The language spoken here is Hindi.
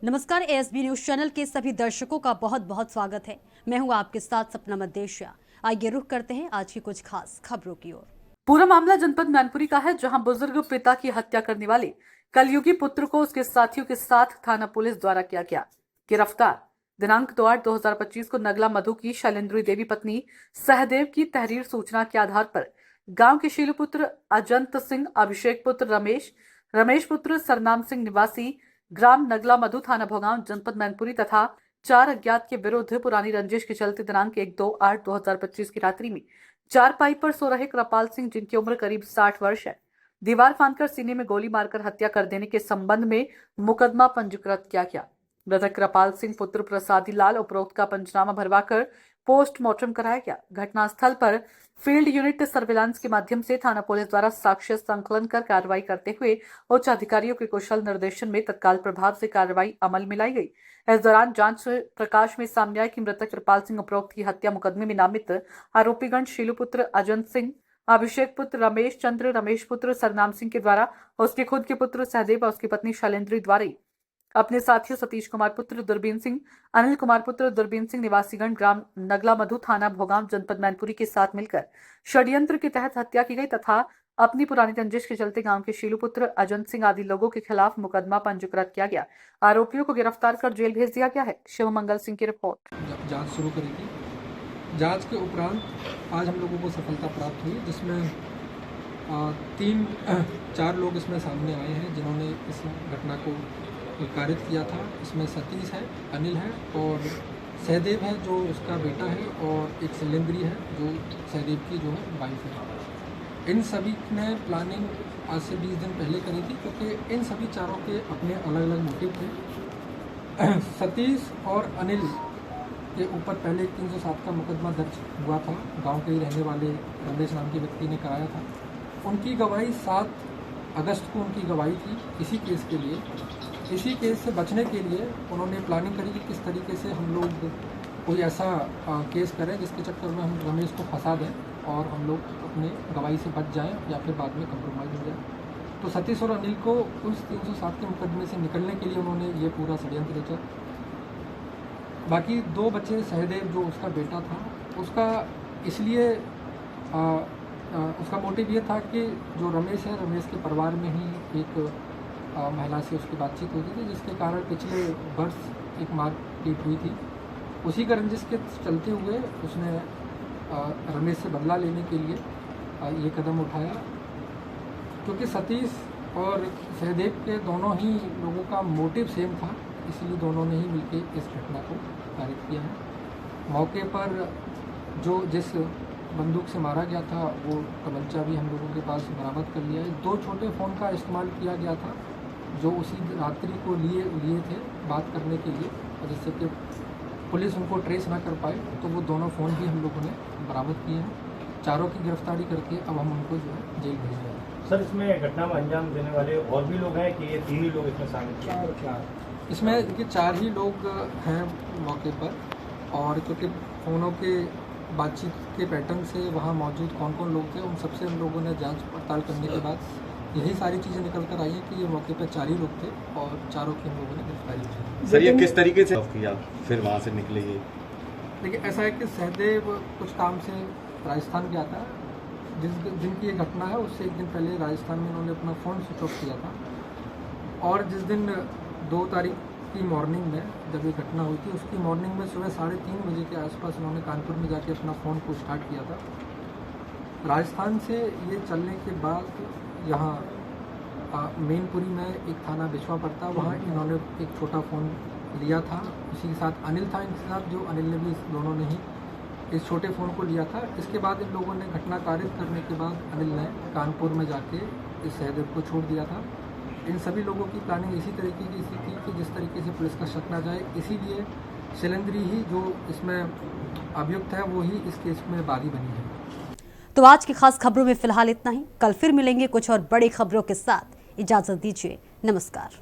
नमस्कार, एएसबी न्यूज चैनल के सभी दर्शकों का बहुत बहुत स्वागत है। मैं हूं आपके साथ सपना मदेशिया। आइए रुख करते हैं आज की कुछ खास खबरों की ओर। पूरा मामला जनपद मैनपुरी का है, जहां बुजुर्ग पिता की हत्या करने वाले कलयुगी पुत्र को उसके साथियों के साथ थाना पुलिस द्वारा किया गया गिरफ्तार। दिनांक 2/8/2025 को नगला मधु की शैलेंद्री देवी पत्नी सहदेव की तहरीर सूचना के आधार पर गांव के शीलू पुत्र अजंत सिंह, अभिषेक पुत्र रमेश पुत्र सरनाम सिंह निवासी ग्राम नगला मधु, थाना भोगांव, जनपद मैनपुरी तथा 4 अज्ञात के विरुद्ध पुरानी रंजिश के चलते दिनांक 1-2-8-2025 की रात्रि में चारपाई पर सो रहे कृपाल सिंह, जिनकी उम्र करीब 60 वर्ष है, दीवार फांदकर सीने में गोली मारकर हत्या कर देने के संबंध में मुकदमा पंजीकृत किया गया। मृतक कृपाल सिंह पुत्र प्रसादी लाल उपरोक्त का पंचनामा भरवाकर पोस्टमार्टम कराया गया। घटनास्थल पर फील्ड यूनिट सर्विलांस के माध्यम से थाना पुलिस द्वारा साक्ष्य संकलन कर कार्रवाई करते हुए उच्च अधिकारियों के कुशल निर्देशन में तत्काल प्रभाव से कार्रवाई अमल में लाई गई। इस दौरान जांच प्रकाश में सामने आया कि मृतक कृपाल सिंह उपरोक्त की हत्या मुकदमे में नामित आरोपीगण शीलू पुत्र अजंत सिंह, अभिषेक पुत्र रमेश पुत्र सरनाम सिंह के द्वारा उसके खुद के पुत्र सहदेव और उसकी पत्नी शैलेंद्री द्वारा अपने साथियों सतीश कुमार पुत्र दुर्बीन सिंह, अनिल कुमार पुत्र दुर्बीन सिंह निवासीगण ग्राम नगला मधु, थाना भोगांव, जनपद मैनपुरी के साथ मिलकर षड्यंत्र के तहत हत्या की गई तथा अपनी पुरानी रंजिश के चलते गांव के शीलू पुत्र अजंत सिंह आदि लोगों के खिलाफ मुकदमा पंजीकृत किया गया। आरोपियों को गिरफ्तार कर जेल भेज दिया गया है। शिव मंगल सिंह की रिपोर्ट। जांच शुरू करेगी। जांच के उपरांत आज हम लोगों को सफलता प्राप्त हुई, जिसमें 4 लोग इसमें सामने आए हैं जिन्होंने इस घटना को कारित किया था। इसमें सतीश है, अनिल है और सहदेव है जो उसका बेटा है, और एक शैलेंद्री है जो सहदेव की जो है वाइफ है। इन सभी ने प्लानिंग आज से 20 दिन पहले करी थी, क्योंकि इन सभी चारों के अपने अलग अलग मोटिव थे। सतीश और अनिल के ऊपर पहले 307 का मुकदमा दर्ज हुआ था। गांव के ही रहने वाले रमेश नाम के व्यक्ति ने कराया था। उनकी गवाही 7 अगस्त को उनकी गवाही थी इसी केस के लिए। इसी केस से बचने के लिए उन्होंने प्लानिंग करी कि किस तरीके से हम लोग कोई ऐसा केस करें जिसके चक्कर में हम रमेश को फंसा दें और हम लोग अपने गवाही से बच जाएं या फिर बाद में कंप्रोमाइज़ हो जाए। तो सतीश और अनिल को उस 307 के मुकदमे से निकलने के लिए उन्होंने ये पूरा षड्यंत्र रचा। बाकी 2 बच्चे, सहदेव जो उसका बेटा था, उसका इसलिए उसका मोटिव ये था कि जो रमेश है, रमेश के परिवार में ही एक महिला से उसकी बातचीत होती थी, जिसके कारण पिछले वर्ष एक मारपीट हुई थी। उसी का रंजिश के चलते हुए उसने रमेश से बदला लेने के लिए ये कदम उठाया, क्योंकि सतीश और सहदेव के दोनों ही लोगों का मोटिव सेम था, इसलिए दोनों ने ही मिलकर इस घटना को कारित किया है। मौके पर जिस बंदूक से मारा गया था वो तमंचा भी हम लोगों के पास बरामद कर लिया है। 2 छोटे फ़ोन का इस्तेमाल किया गया था जो उसी रात्रि को लिए थे बात करने के लिए, और जिससे कि पुलिस उनको ट्रेस ना कर पाए, तो वो दोनों फ़ोन भी हम लोगों ने बरामद किए हैं। चारों की गिरफ्तारी करके अब हम उनको जो है जेल भेज रहे हैं। सर, इसमें घटना में अंजाम देने वाले और भी लोग हैं कि ये 3 ही लोग इसमें शामिल हैं? इसमें देखिए 4 ही लोग हैं मौके पर, और क्योंकि फ़ोनों के बातचीत के पैटर्न से वहाँ मौजूद कौन कौन लोग थे उन सबसे हम लोगों ने जांच पड़ताल करने के बाद यही सारी चीज़ें निकल कर आई हैं कि ये मौके पर 4 ही लोग थे और चारों की हम लोगों ने गिरफ्तारी की। सर, ये किस तरीके से किया फिर वहाँ से निकले? ये देखिए ऐसा है कि सहदेव कुछ काम से राजस्थान गया था। जिस दिन की ये घटना है उससे 1 दिन पहले राजस्थान में उन्होंने अपना फ़ोन स्विच ऑफ किया था, और जिस दिन 2 तारीख की मॉर्निंग में जब ये घटना हुई थी, उसकी मॉर्निंग में सुबह 3:30 बजे के आसपास उन्होंने कानपुर में जाके अपना फ़ोन को स्टार्ट किया था। राजस्थान से ये चलने के बाद यहाँ मैनपुरी में एक थाना बिछवा पड़ता, वहाँ इन्होंने एक छोटा फ़ोन लिया था। उसी के साथ अनिल था इनके साथ, जो अनिल ने भी दोनों ने ही इस छोटे फ़ोन को लिया था। इसके बाद इन लोगों ने घटना कारित करने के बाद अनिल ने कानपुर में जाके इस सहदेव को छोड़ दिया था। इन सभी लोगों की प्लानिंग इसी तरीके की थी कि जिस तरीके से पुलिस का शक ना जाए, इसीलिए शैलेंद्री ही जो इसमें अभियुक्त है वो ही इस केस में बागी बनी है। तो आज की खास खबरों में फिलहाल इतना ही। कल फिर मिलेंगे कुछ और बड़ी खबरों के साथ। इजाजत दीजिए, नमस्कार।